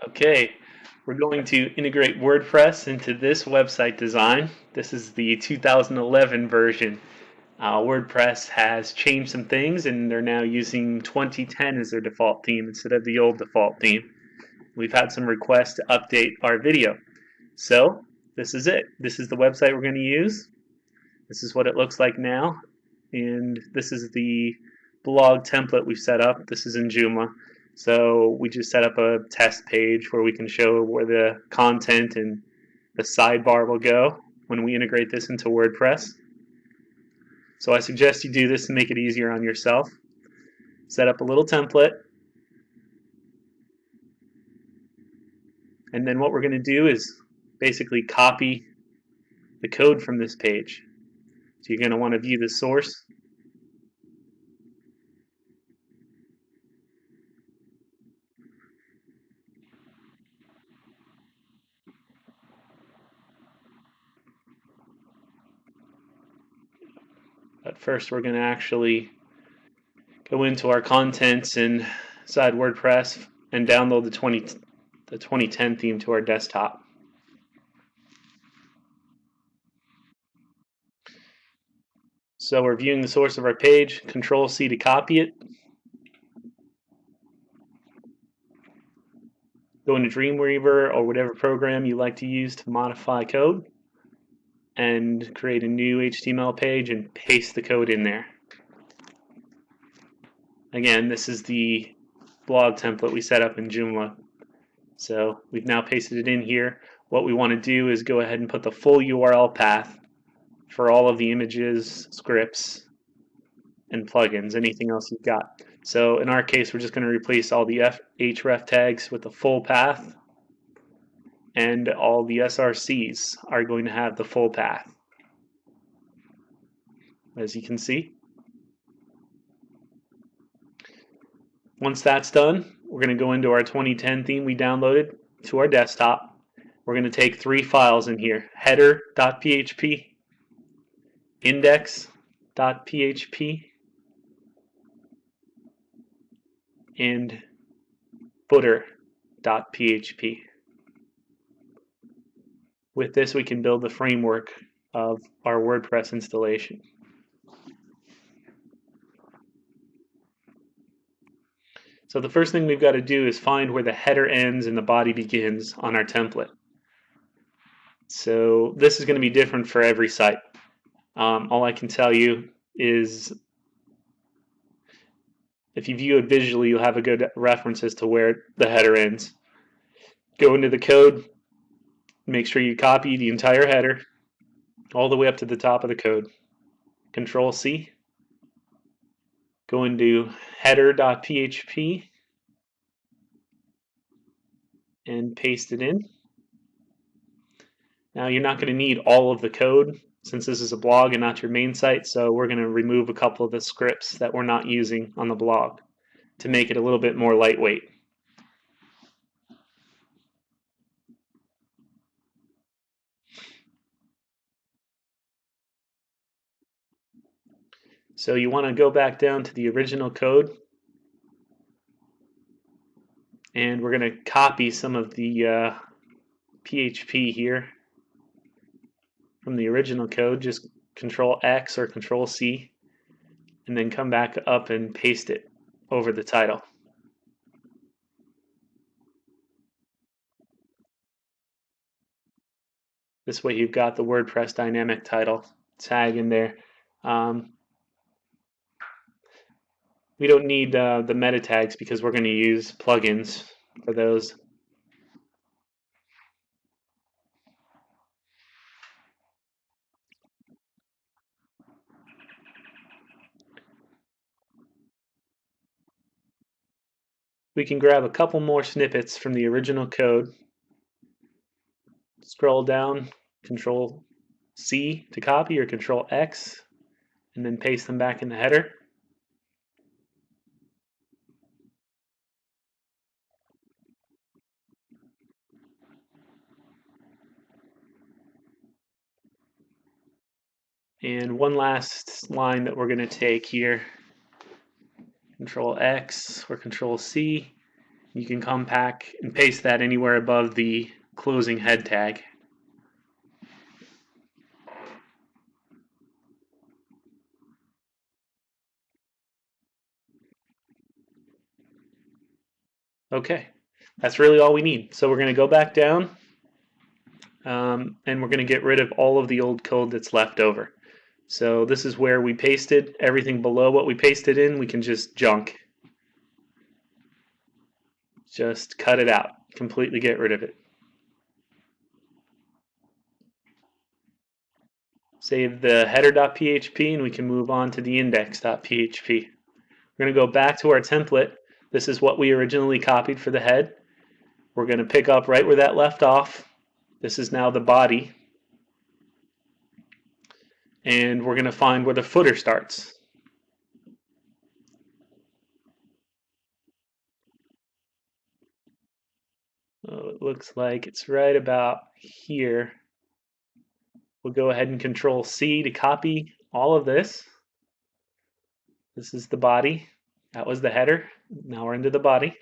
Okay, we're going to integrate WordPress into this website design. This is the 2011 version. WordPress has changed some things and they're now using 2010 as their default theme instead of the old default theme. We've had some requests to update our video. So this is it. This is the website we're going to use. This is what it looks like now. And this is the blog template we've set up. This is in Joomla. So we just set up a test page where we can show where the content and the sidebar will go when we integrate this into WordPress. So I suggest you do this to make it easier on yourself. Set up a little template. And then what we're going to do is basically copy the code from this page. So you're going to want to view the source. But first we're going to actually go into our contents inside WordPress and download the 2010 theme to our desktop. So we're viewing the source of our page, Control C to copy it. Go into Dreamweaver or whatever program you like to use to modify code and create a new HTML page and paste the code in there. Again, this is the blog template we set up in Joomla. So we've now pasted it in here. What we want to do is go ahead and put the full URL path for all of the images, scripts, and plugins, anything else you've got. So in our case, we're just going to replace all the href tags with the full path, and all the SRCs are going to have the full path, as you can see. Once that's done, we're going to go into our 2010 theme we downloaded to our desktop. We're going to take three files in here: header.php, index.php, and footer.php. With this, we can build the framework of our WordPress installation. So the first thing we've got to do is find where the header ends and the body begins on our template. So this is going to be different for every site. All I can tell you is if you view it visually, you'll have a good reference as to where the header ends. Go into the code, make sure you copy the entire header all the way up to the top of the code. Control C. Go into header.php and paste it in. Now you're not going to need all of the code since this is a blog and not your main site, so we're going to remove a couple of the scripts that we're not using on the blog to make it a little bit more lightweight. So you want to go back down to the original code, and we're going to copy some of the PHP here from the original code. Just Control X or Control C, and then come back up and paste it over the title. This way you've got the WordPress dynamic title tag in there. We don't need the meta tags because we're going to use plugins for those. We can grab a couple more snippets from the original code, scroll down, Control C to copy or Control X, and then paste them back in the header. And one last line that we're going to take here, Control X or Control C, you can compact and paste that anywhere above the closing head tag. Okay, that's really all we need. So we're going to go back down and we're going to get rid of all of the old code that's left over. So this is where we pasted. Everything below what we pasted in, we can just junk. Just cut it out, completely get rid of it. Save the header.php and we can move on to the index.php. We're going to go back to our template. This is what we originally copied for the head. We're going to pick up right where that left off. This is now the body. And we're going to find where the footer starts. Oh, it looks like it's right about here. We'll go ahead and Control C to copy all of this. This is the body. That was the header. Now we're into the body.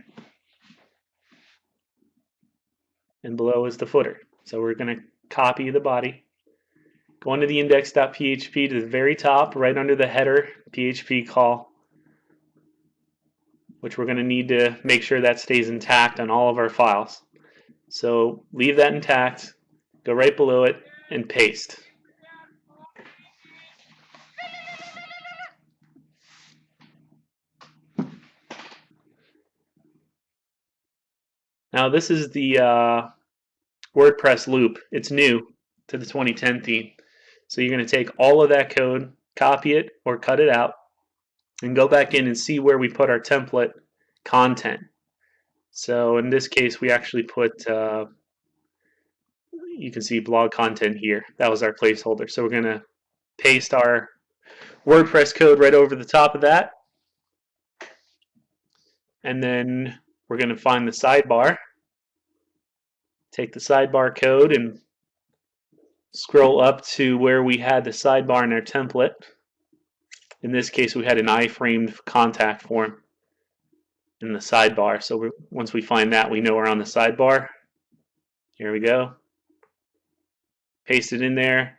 And below is the footer. So we're going to copy the body. Go into the index.php to the very top, right under the header PHP call, which we're going to need to make sure that stays intact on all of our files. So leave that intact, go right below it, and paste. Now this is the WordPress loop. It's new to the 2010 theme. So you're going to take all of that code, copy it or cut it out, and go back in and see where we put our template content. So in this case, we actually put, you can see blog content here. That was our placeholder. So we're going to paste our WordPress code right over the top of that. And then we're going to find the sidebar. Take the sidebar code and scroll up to where we had the sidebar in our template. In this case, we had an iframed contact form in the sidebar. So once we find that, we know we're on the sidebar. Here we go. Paste it in there.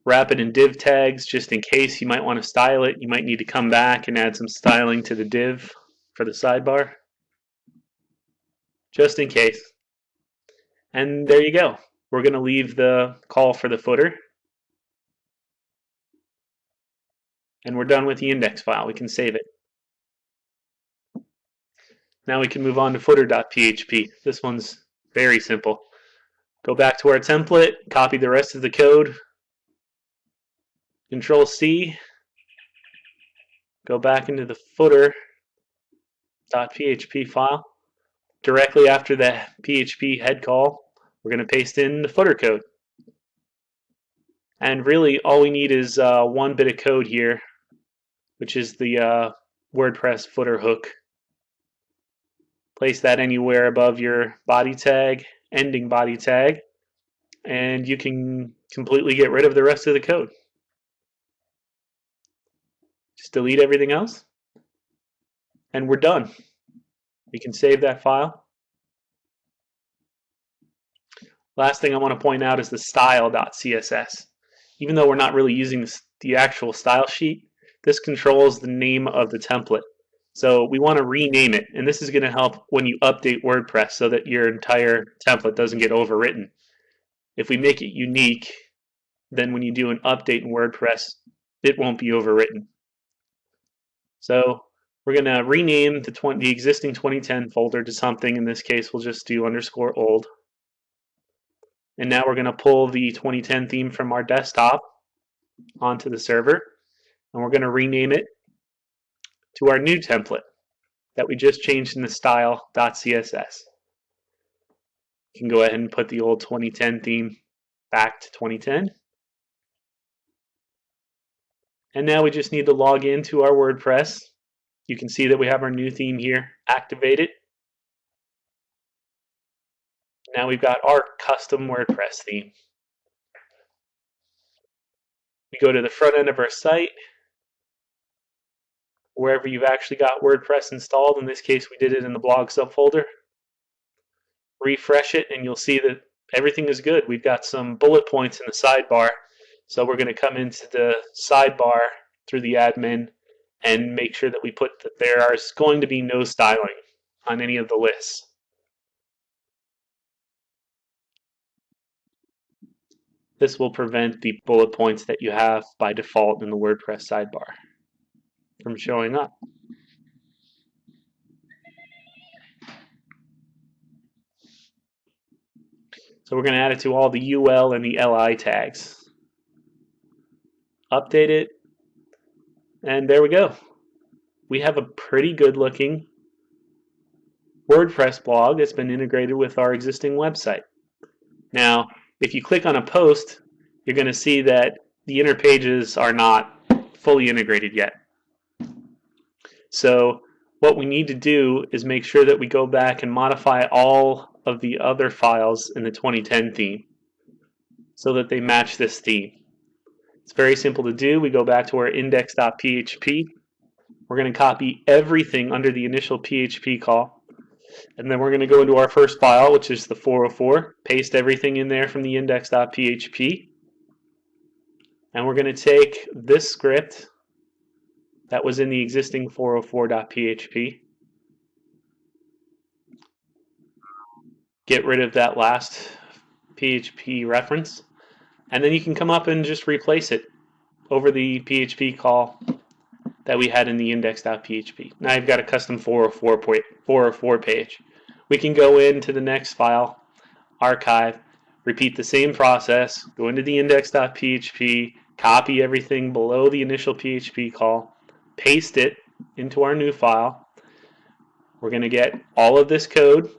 Wrap it in div tags just in case you might want to style it. You might need to come back and add some styling to the div for the sidebar. Just in case. And there you go. We're going to leave the call for the footer. And we're done with the index file. We can save it. Now we can move on to footer.php. This one's very simple. Go back to our template, copy the rest of the code, Control C, go back into the footer.php file. Directly after the PHP head call, we're going to paste in the footer code. And really all we need is one bit of code here, which is the WordPress footer hook. Place that anywhere above your body tag, ending body tag, and you can completely get rid of the rest of the code. Just delete everything else, and we're done. We can save that file. Last thing I want to point out is the style.css. Even though we're not really using the actual style sheet, this controls the name of the template. So we want to rename it, and this is going to help when you update WordPress so that your entire template doesn't get overwritten. If we make it unique, then when you do an update in WordPress, it won't be overwritten. So we're going to rename the existing 2010 folder to something. In this case, we'll just do _old. And now we're going to pull the 2010 theme from our desktop onto the server, and we're going to rename it to our new template that we just changed in the style.css. You can go ahead and put the old 2010 theme back to 2010. And now we just need to log into our WordPress. You can see that we have our new theme here activated. Now we've got our custom WordPress theme. We go to the front end of our site, wherever you've actually got WordPress installed. In this case, we did it in the blog subfolder. refresh it, and you'll see that everything is good. We've got some bullet points in the sidebar, so we're going to come into the sidebar through the admin and make sure that we put that there is going to be no styling on any of the lists. This will prevent the bullet points that you have by default in the WordPress sidebar from showing up. So we're going to add it to all the UL and the LI tags. Update it, and there we go. We have a pretty good looking WordPress blog that's been integrated with our existing website. Now, if you click on a post, you're going to see that the inner pages are not fully integrated yet. So what we need to do is make sure that we go back and modify all of the other files in the 2010 theme so that they match this theme. It's very simple to do. We go back to our index.php. We're going to copy everything under the initial PHP call. And then we're going to go into our first file, which is the 404, paste everything in there from the index.php. And we're going to take this script that was in the existing 404.php, get rid of that last PHP reference, and then you can come up and just replace it over the PHP call that we had in the index.php. Now I've got a custom 404 page. We can go into the next file, archive, repeat the same process, go into the index.php, copy everything below the initial PHP call, paste it into our new file. We're going to get all of this code.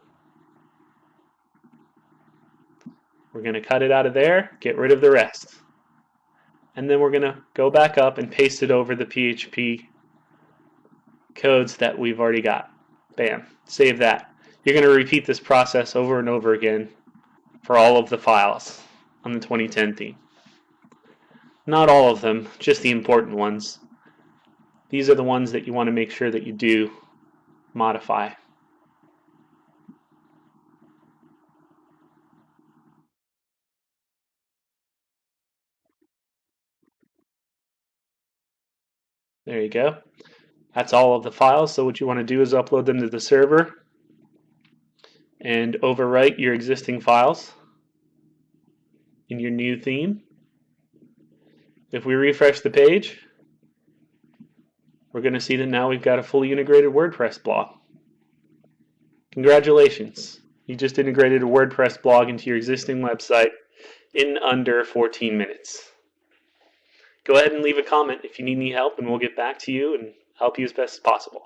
We're going to cut it out of there, get rid of the rest. And then we're going to go back up and paste it over the PHP codes that we've already got. Bam, save that. You're going to repeat this process over and over again for all of the files on the 2010 theme. Not all of them, just the important ones. These are the ones that you want to make sure that you do modify. There you go. That's all of the files. So what you want to do is upload them to the server and overwrite your existing files in your new theme. If we refresh the page, we're going to see that now we've got a fully integrated WordPress blog. Congratulations! You just integrated a WordPress blog into your existing website in under 14 minutes. Go ahead and leave a comment if you need any help, and we'll get back to you and help you as best as possible.